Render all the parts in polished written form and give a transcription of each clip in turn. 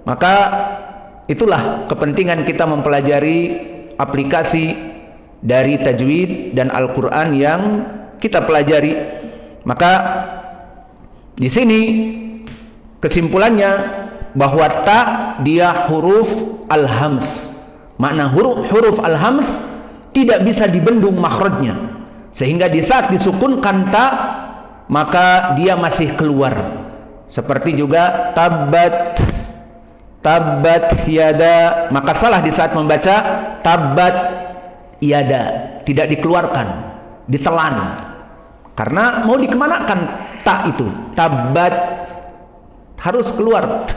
Maka itulah kepentingan kita mempelajari aplikasi dari tajwid dan Al-Quran yang kita pelajari. Maka di sini kesimpulannya bahwa ta dia huruf al-hams. Makna huruf al-hams tidak bisa dibendung makhrajnya, sehingga di saat disukunkan ta maka dia masih keluar. Seperti juga tabbat yada, maka salah di saat membaca tabbat yada, tidak dikeluarkan, ditelan, karena mau dikemanakan ta itu. Tabbat harus keluar.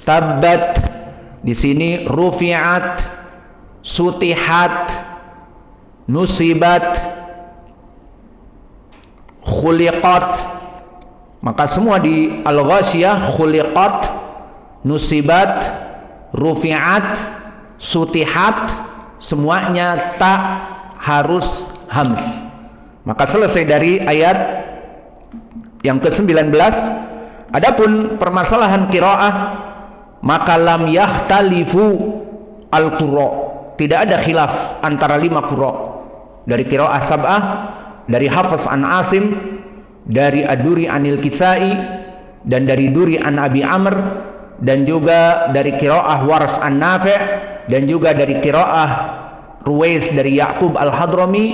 Tabbat di sini rufi'at, sutihat, nusibat, khuliqat, maka semua di al-ghasyiyah khuliqat, nusibat, rufi'at, sutihat, semuanya tak harus hams. Maka selesai dari ayat yang ke-19. Adapun permasalahan qiraah, maka lam yahtalifu al-qurra, tidak ada khilaf antara 5 qurra dari qiraah sab'ah, dari Hafs an Asim, dari Ad-Duri anil Kisai, dan dari Duri an Abi Amr, dan juga dari qiraah Wars an Nafi', dan juga dari qiraah Ruwais dari Ya'qub al-Hadrami.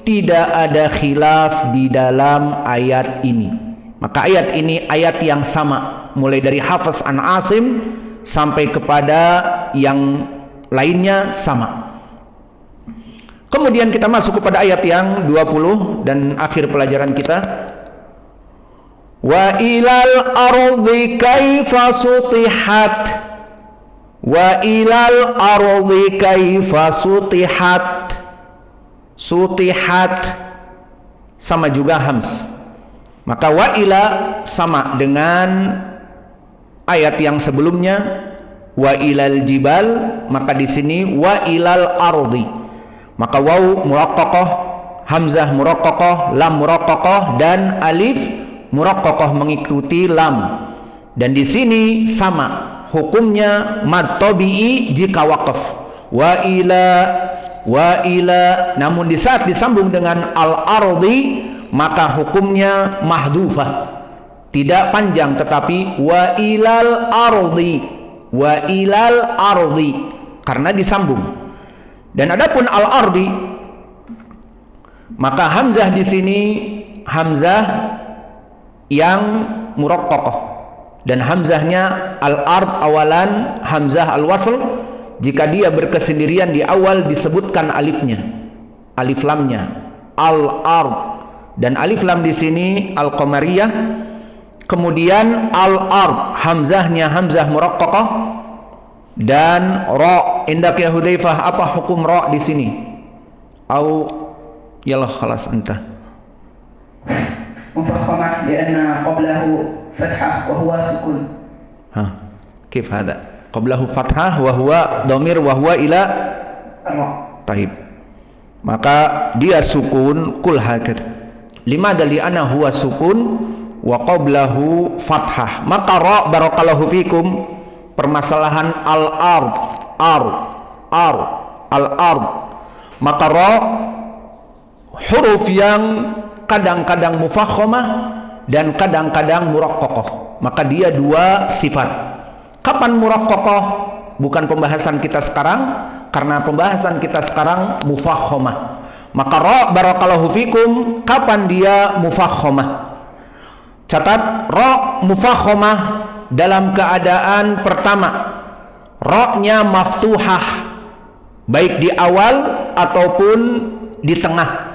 Tidak ada khilaf di dalam ayat ini. Maka ayat ini ayat yang sama, mulai dari Hafs an Asim sampai kepada yang lainnya sama. Kemudian kita masuk kepada ayat yang 20 dan akhir pelajaran kita. Wa ilal ardi kaifa sutihat, wa ilal ardi kaifa sutihat. Sutihat sama juga hams. Maka wa ila sama dengan ayat yang sebelumnya, wa ilal jibal, maka di sini wa ilal ardi. Maka waw muraqqaqah, hamzah muraqqaqah, lam muraqqaqah, dan alif muraqqaqah mengikuti lam. Dan di sini sama hukumnya mad tabi'i jika waqaf. Wa ila, namun di saat disambung dengan al-ardi maka hukumnya mahdhufah, tidak panjang, tetapi wa ilal ardi karena disambung. Dan adapun al-ardi, maka hamzah di sini hamzah yang muraqqaqah, dan hamzahnya al-ard awalan, hamzah al-wasl. Jika dia berkesendirian di awal disebutkan alifnya, alif lamnya, al-ard. Dan alif lam di sini al-qamariyah. Kemudian al-ard, hamzahnya hamzah muraqqaqah. Dan ra, indak ya Hudzaifah, apa hukum ra di sini? Au yalah khalas anta. Mufakhamah lianna qablahu fathah wa huwa sukun. Kif hada? Qablahu fathah wa huwa dhamir wa huwa ila taib. Maka dia sukun kul hakad. Lima dari ana huwa sukun wa qablahu fathah. Maka ra barakallahu fikum, permasalahan al-ard, al-ard. Maka ra huruf yang kadang-kadang mufakhamah dan kadang-kadang muraqqaqah. Maka dia 2 sifat. Kapan muraqqaqah? Bukan pembahasan kita sekarang, karena pembahasan kita sekarang mufakhamah. Maka ra barakallahu fikum, kapan dia mufakhamah? Catat, ra mufakhamah dalam keadaan pertama, ra-nya maftuhah, baik di awal ataupun di tengah.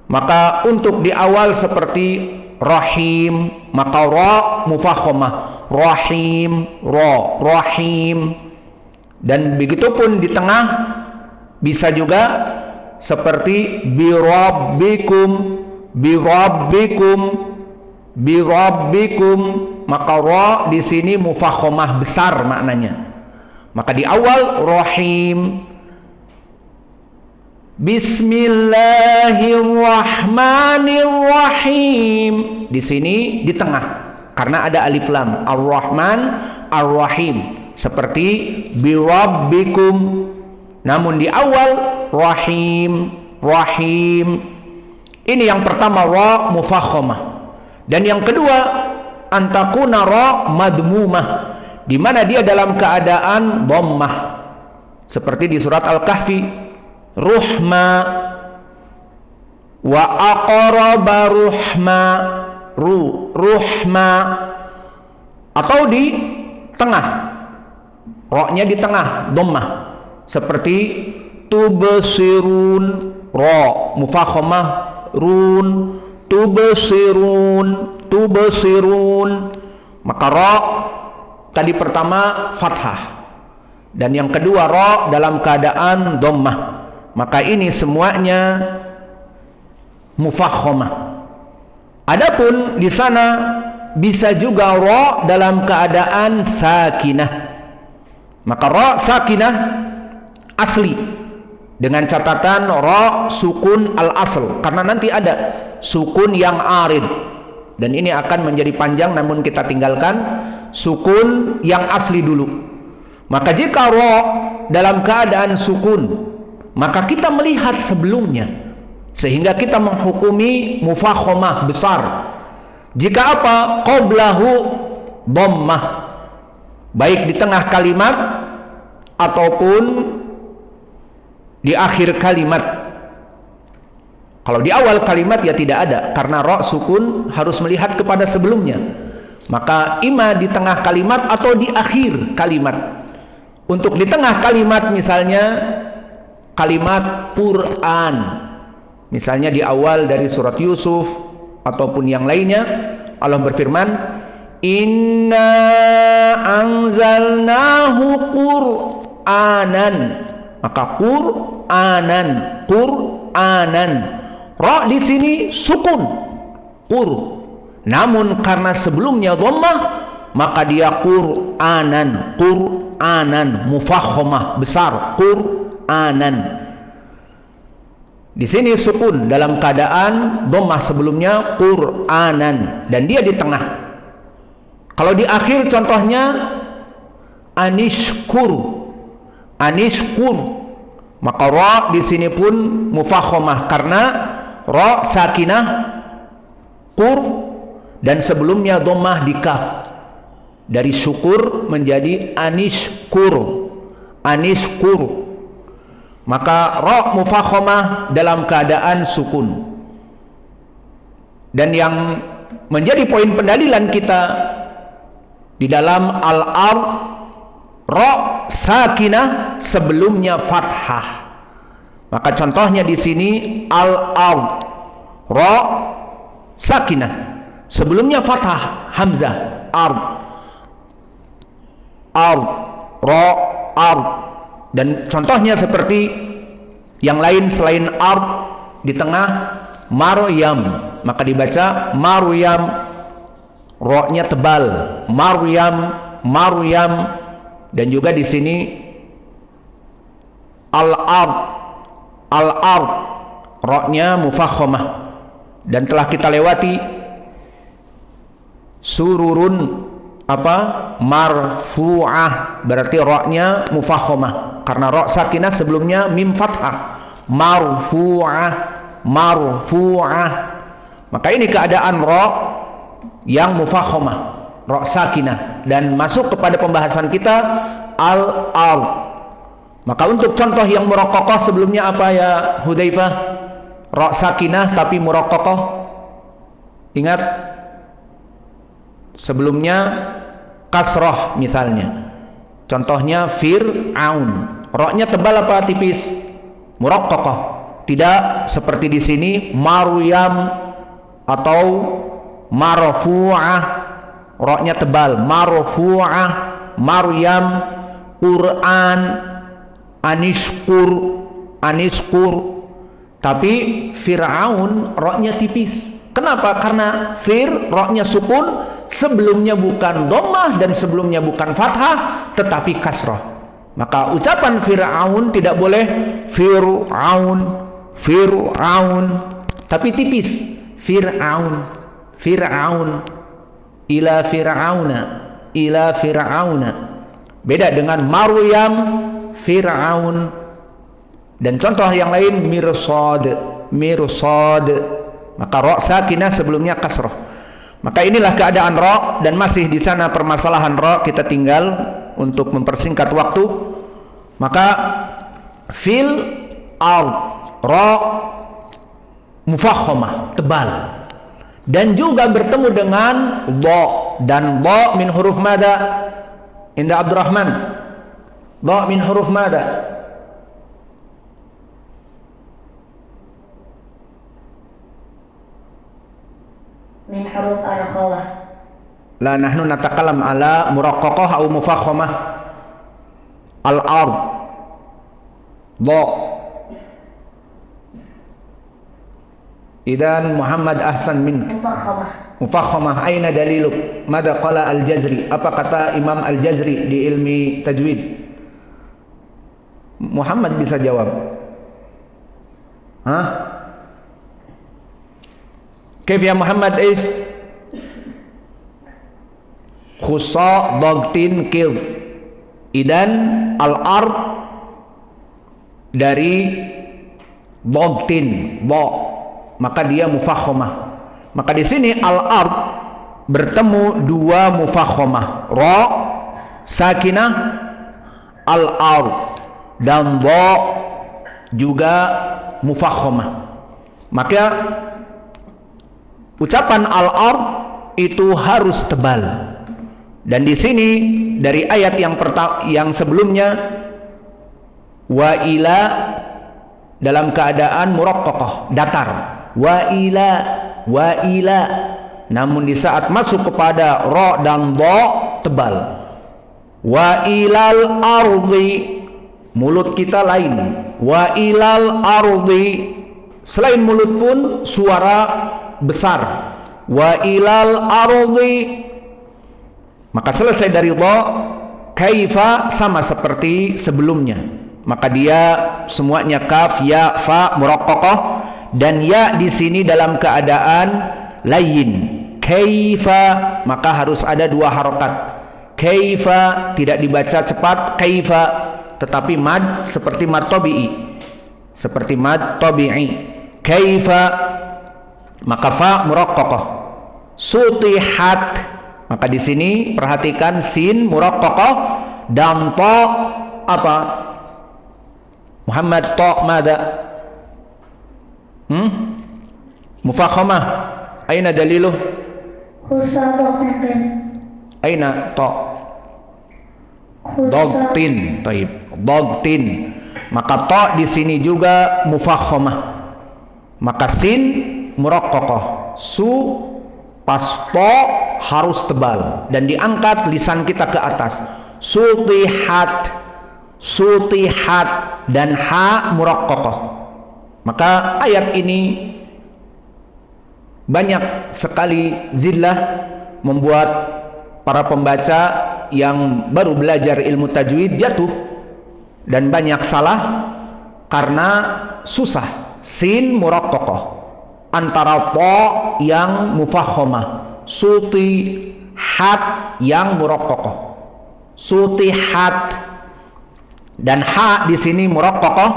Maka untuk di awal seperti rahim, maka ra mufakhamah, rahim, ra, rahim. Dan begitupun di tengah bisa juga seperti birabbikum, birabbikum, birabbikum. Maka ra di sini mufakhamah besar maknanya. Maka di awal rahim, bismillahirrahmanirrahim. Di sini di tengah karena ada alif lam, ar-rahman, ar-rahim. seperti birabbikum. Namun di awal rahim, rahim. Ini yang pertama ra mufakhamah. Dan yang kedua antakuna ra madmumah, di mana dia dalam keadaan dhammah. Seperti di surat Al-Kahfi, ruhma wa aqraba ruhma, ruhma. Atau di tengah, ra-nya di tengah dhammah, seperti tubsirun, ra mufakhamah run, tubsirun, tubsirun. Maka ra tadi pertama fathah, dan yang kedua ra dalam keadaan dhammah. Maka ini semuanya mufakhamah. Adapun di sana bisa juga ra dalam keadaan sakinah. Maka ra sakinah asli, dengan catatan ra sukun al-asl, karena nanti ada sukun yang arid, dan ini akan menjadi panjang, namun kita tinggalkan sukun yang asli dulu. Maka jika ra dalam keadaan sukun, maka kita melihat sebelumnya, sehingga kita menghukumi mufakhamah besar. Jika apa? Qablahu dhammah, baik di tengah kalimat ataupun di akhir kalimat. Kalau di awal kalimat ya tidak ada, karena ra sukun harus melihat kepada sebelumnya. Maka ima di tengah kalimat atau di akhir kalimat. Untuk di tengah kalimat misalnya kalimat Quran, misalnya di awal dari surat Yusuf ataupun yang lainnya, Allah berfirman, inna anzalnahu Qur'anan. Maka Qur'anan, Qur'anan, ra di sini sukun qur, namun karena sebelumnya dhammah, maka dia Qur'anan, Qur'anan mufakhamah besar, Qur'anan. Di sini sukun dalam keadaan dhammah sebelumnya Qur'anan, dan dia di tengah. Kalau di akhir contohnya anishkur, anishkur, maka ra di sini pun mufakhamah karena ra sakinah qur, dan sebelumnya dhammah di kaf. Dari syukur menjadi anishkur, anishkur. Maka ra mufakhamah dalam keadaan sukun. Dan yang menjadi poin pendalilan kita di dalam al-ard, ra sakinah sebelumnya fathah. Maka contohnya di sini al-ard, ra sakinah sebelumnya fathah hamzah, ard, ard, ra ard. Dan contohnya seperti yang lain selain ard, di tengah Maryam, maka dibaca Maryam, ra-nya tebal, Maryam, Maryam. Dan juga di sini al-ard, al-ard, ra-nya mufakhamah. Dan telah kita lewati sururun apa? Marfu'ah, berarti ra-nya mufakhamah karena ra sakinah sebelumnya mim fathah. Marfu'ah, marfu'ah. Maka ini keadaan ra yang mufakhamah, ra sakinah, dan masuk kepada pembahasan kita al-ard. Maka untuk contoh yang muraqqaqah sebelumnya apa ya Hudzaifah? Ra sakinah tapi muraqqaqah. Ingat? Sebelumnya kasrah misalnya. Contohnya Fir'aun. Ra-nya tebal apa tipis? Muraqqaqah. Tidak seperti di sini Maryam atau marfu'ah, ra-nya tebal, marfu'ah, Maryam, Quran, anishkur, anishkur. Tapi Fir'aun ra-nya tipis. Kenapa? Karena fir, ra-nya sukun, sebelumnya bukan dhammah dan sebelumnya bukan fathah, tetapi kasrah. Maka ucapan Fir'aun tidak boleh Fir'aun, Fir'aun, tapi tipis. Fir'aun, Fir'aun, ila Fir'auna, ila Fir'auna. Beda dengan Maryam, Fir'aun. Dan contoh yang lain mirsad, mirsad. Maka ra sakinah sebelumnya kasrah. Maka inilah keadaan ra, dan masih di sana permasalahan ra, kita tinggal untuk mempersingkat waktu. Maka fil ard, ra mufakhamah, tebal. Dan juga bertemu dengan dha, dan dha min huruf mada? Inda Abdurrahman, dha min huruf mada? Min huruf ar-rakhawah. La nahnu natakalam ala muraqqaqah atau mufakhamah. Al-ard, dha. Idan Muhammad ahsan min mufakhamah. Aina daliluk? Mada qala al-Jazri? Apa kata Imam al-Jazri di ilmi tajwid? Muhammad bisa jawab. Hah? Kaif ya Muhammad is? Khusa dagtin kid. Idan al-ard dari dagtin, dha. Maka dia mufakhamah. Maka di sini al-ard bertemu dua mufakhamah, ra sakinah, al-ard, dan dha juga mufakhamah. Maka ucapan al-ard itu harus tebal. Dan di sini dari ayat yang sebelumnya, wa ila dalam keadaan muraqqaqah, datar. Wa ila, namun di saat masuk kepada ra dan dha tebal. Wa ilal ardi, mulut kita lain. Wa ilal ardi, selain mulut pun suara besar. Wa ilal ardi, maka selesai dari dha, kaifa sama seperti sebelumnya. Maka dia semuanya kaf, ya, fa muraqqaqah, dan ya di sini dalam keadaan layin. Kaifa, maka harus ada dua harokat. Kaifa tidak dibaca cepat kaifa, tetapi mad seperti mad tabi'i. Seperti mad tabi'i. Kaifa, maka fa muraqqaqah. Sutihat, maka di sini perhatikan sin muraqqaqah dan ta apa? Muhammad ta mada? Mufakhamah. Aina daliluh? Aina ta? Dagtin. Taib. Dagtin. Maka ta di sini juga mufakhamah. Maka sin muraqqaqah. Su pas ta harus tebal dan diangkat lisan kita ke atas. Sutihat, sutihat, dan ha muraqqaqah. Maka ayat ini banyak sekali zillah membuat para pembaca yang baru belajar ilmu tajwid jatuh dan banyak salah karena susah. Sin muraqqaqah antara ta yang mufakhamah, suti hat yang muraqqaqah, suti hat, dan ha di sini muraqqaqah,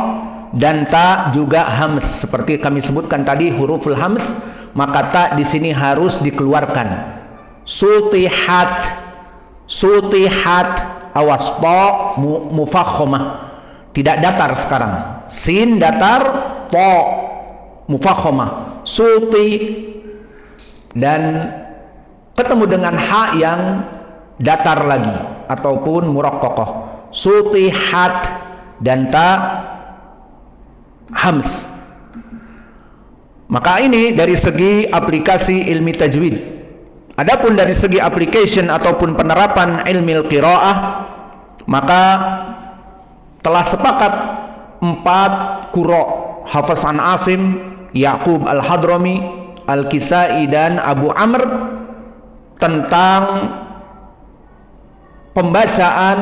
dan ta juga hams seperti kami sebutkan tadi huruful hams. Maka ta di sini harus dikeluarkan. Sutihat, sutihat, awas, ta mufakhamah, tidak datar sekarang. Sin datar, ta mufakhamah, suti, dan ketemu dengan ha yang datar lagi ataupun muraqqaqah. Sutihat dan ta hams. Maka ini dari segi aplikasi ilmi tajwid. Adapun dari segi application ataupun penerapan ilmi qiraah, maka telah sepakat 4 qurra, Hafiz an Asim, Yaqub al-Hadrami, Al-Kisai, dan Abu Amr tentang pembacaan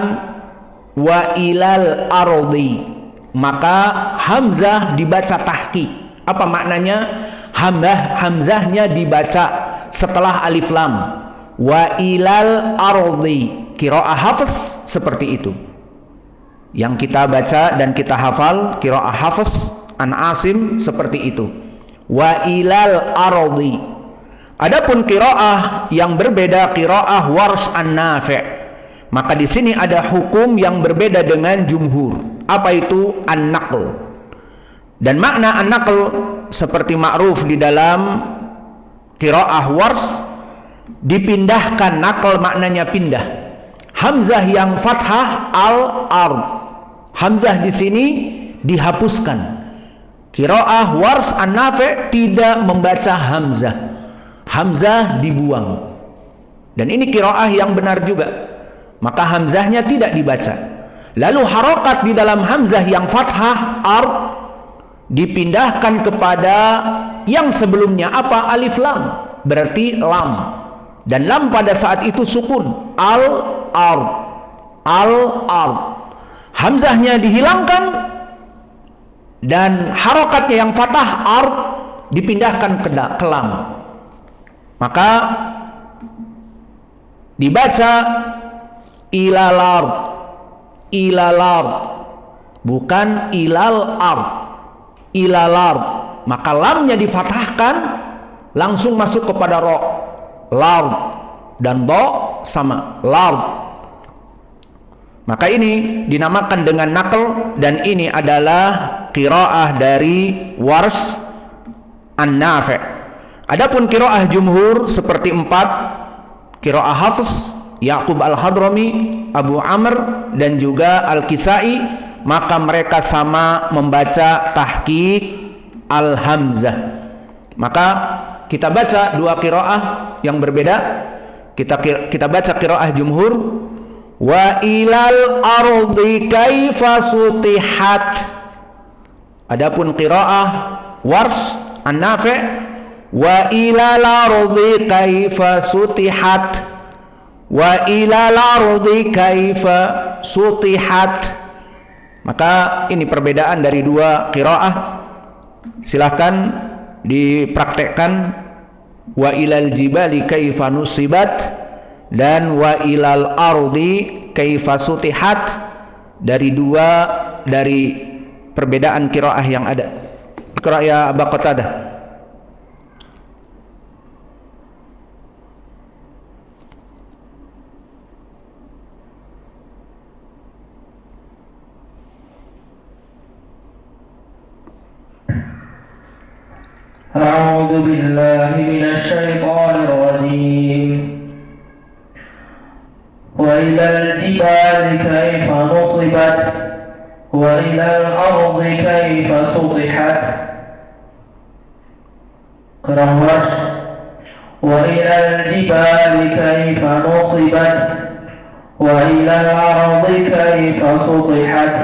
wa ilal ardi. Maka hamzah dibaca tahqiq. Apa maknanya? Hamzahnya dibaca setelah alif lam. Wa ilal ardi. qiraah Hafiz seperti itu. Yang kita baca dan kita hafal qiraah Hafiz an Asim seperti itu. Wa ilal ardi. Adapun qiraah yang berbeda qiraah Warsh an Nafi', maka di sini ada hukum yang berbeda dengan jumhur. Apa itu an-naql? Dan makna an-naql seperti ma'ruf di dalam qiraah Warsh, dipindahkan. Naql maknanya pindah. Hamzah yang fathah al-ard, hamzah di sini dihapuskan. Qiraah Warsh an Nafi' tidak membaca hamzah, hamzah dibuang. Dan ini qiraah yang benar juga, maka hamzahnya tidak dibaca. Lalu harokat di dalam hamzah yang fathah ard dipindahkan kepada yang sebelumnya apa? Alif lam, berarti lam. Dan lam pada saat itu sukun, al-ard, al-ard. Hamzahnya dihilangkan dan harokatnya yang fathah ard dipindahkan ke lam. Maka dibaca ilal ard, ilal ard, bukan ilal ard, ilal ard. Maka lamnya difathahkan langsung masuk kepada ro, lard, dan do sama, lard. Maka ini dinamakan dengan naql, dan ini adalah qiraah dari Warsh an Nafi'. Adapun qiraah jumhur seperti 4, qiraah Hafiz, Ya'qub al-Hadrami, Abu Amr, dan juga Al-Kisai, maka mereka sama membaca tahqiq al-hamzah. Maka kita baca dua qiraah yang berbeda. Kita baca qiraah jumhur, wa ilal ardi kaifa sutihat. Adapun qiraah Warsh an Nafi', wa ilal ardi kaifa sutihat, wa ilal ardi kaifa sutihat. Maka ini perbedaan dari dua qiraah. Silahkan dipraktekkan. Wa ilal jibali kaifa nusibat dan wa ilal ardi kaifa sutihat, dari perbedaan qiraah yang ada. Qiraah ya Abu Qatadah. أعوذ بالله من الشيطان الرجيم وإلى الجبال كيف نصبت وإلى الأرض كيف سطحت. قراءة وإلى الجبال كيف نصبت وإلى الأرض كيف سطحت.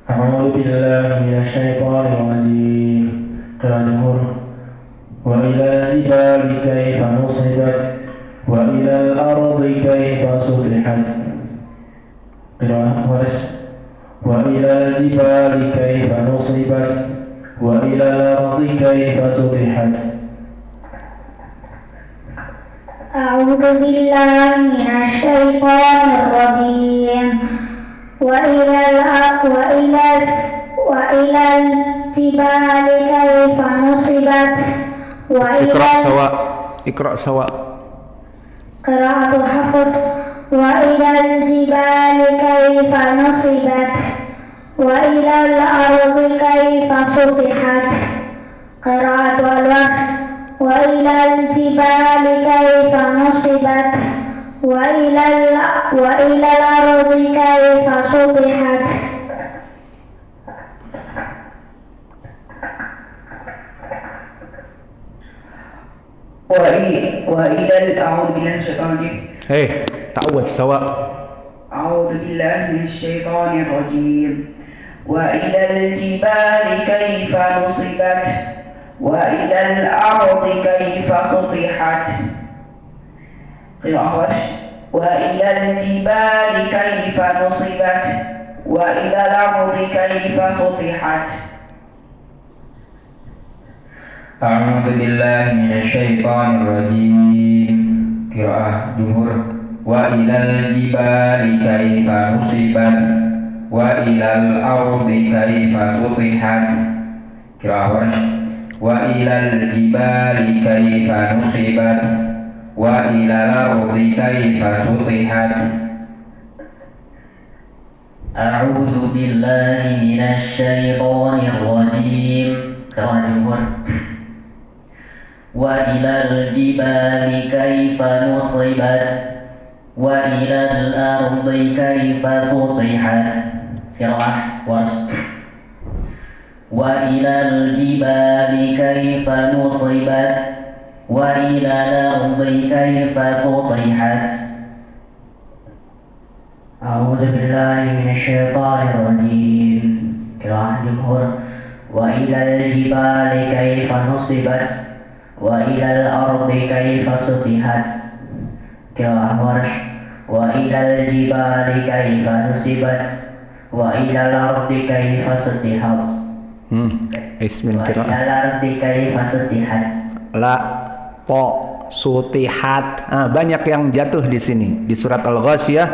أعوذ بالله من الشيطان الرجيم. قراءة وإلى الجبال كيف نصبت وإلى الأرض كيف سطحت. قراءة ورش وإلى الجبال كيف نصبت وإلى الأرض كيف سطحت. أعوذ بالله من الشيطان الرجيم. وإلى الجبال كيف نصبت اقرأ سواء. قراءة حفص وإلى الجبال كيف نصبت وإلى الأرض كيف سطحت. قراءة الورش وإلى الجبال كيف نصبت وإلى الأرض كيف سطحت. أعوذ بالله من الشيطان الرجيم. تعود سواء. أعوذ بالله من الشيطان الرجيم. وإلى الجبال كيف نصبت وإلى الأرض كيف سطحت. قراءة وإلى الجبال كيف نصبت وإلى الأرض كيف سطحت. أعوذ بالله من الشيطان الرجيم قراءة جمهور وإلى الجبال كيف نصبت وإلى الأرض كيف سطحت قراءة ورش وإلى الجبال كيف نصبت وإلى الأرض كيف سطحت أعوذ بالله من الشيطان الرجيم قراءة جمهور وإلى الجبال كيف نصبت وإلى الأرض كيف سطحت قراءة ورش وإلى الجبال كيف نصبت وإلى الأرض كيف سطحت أعوذ بالله من الشيطان الرجيم قراءة جمهور وإلى الجبال كيف نصبت وإلى الأرض كيف سطحت قراءة ورش وإلى الجبال كيف نصبت وإلى الأرض كيف سطحت Ismin وإلى qiraah. الأرض كيف سطحت La po sutihat. Banyak yang jatuh di sini di surat Al-Ghasyiyah.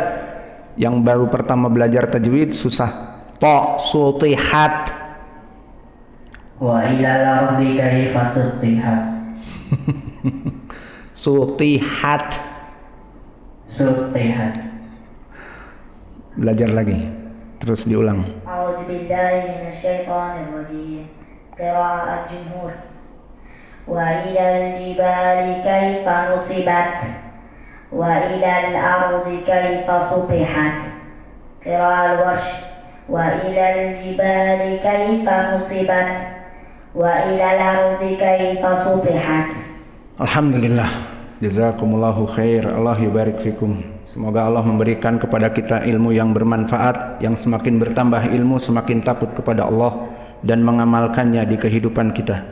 Yang baru pertama belajar tajwid susah. Po sutihat. وإلى الأرض كيف سطحت Sutihat. سطحت Belajar lagi. Terus diulang. أعوذ بالله من الشيطان الرجيم قراءة الجمهور وإلى الجبال كيف نصبت وإلى الأرض كيف سطحت قراءة الورش وإلى الجبال كيف نصبت وإلى الأرض كيف سطحت. Alhamdulillah. Jazakumullahu khair. Allah yubarik fikum. Semoga Allah memberikan kepada kita ilmu yang bermanfaat, yang semakin bertambah ilmu semakin takut kepada Allah dan mengamalkannya di kehidupan kita.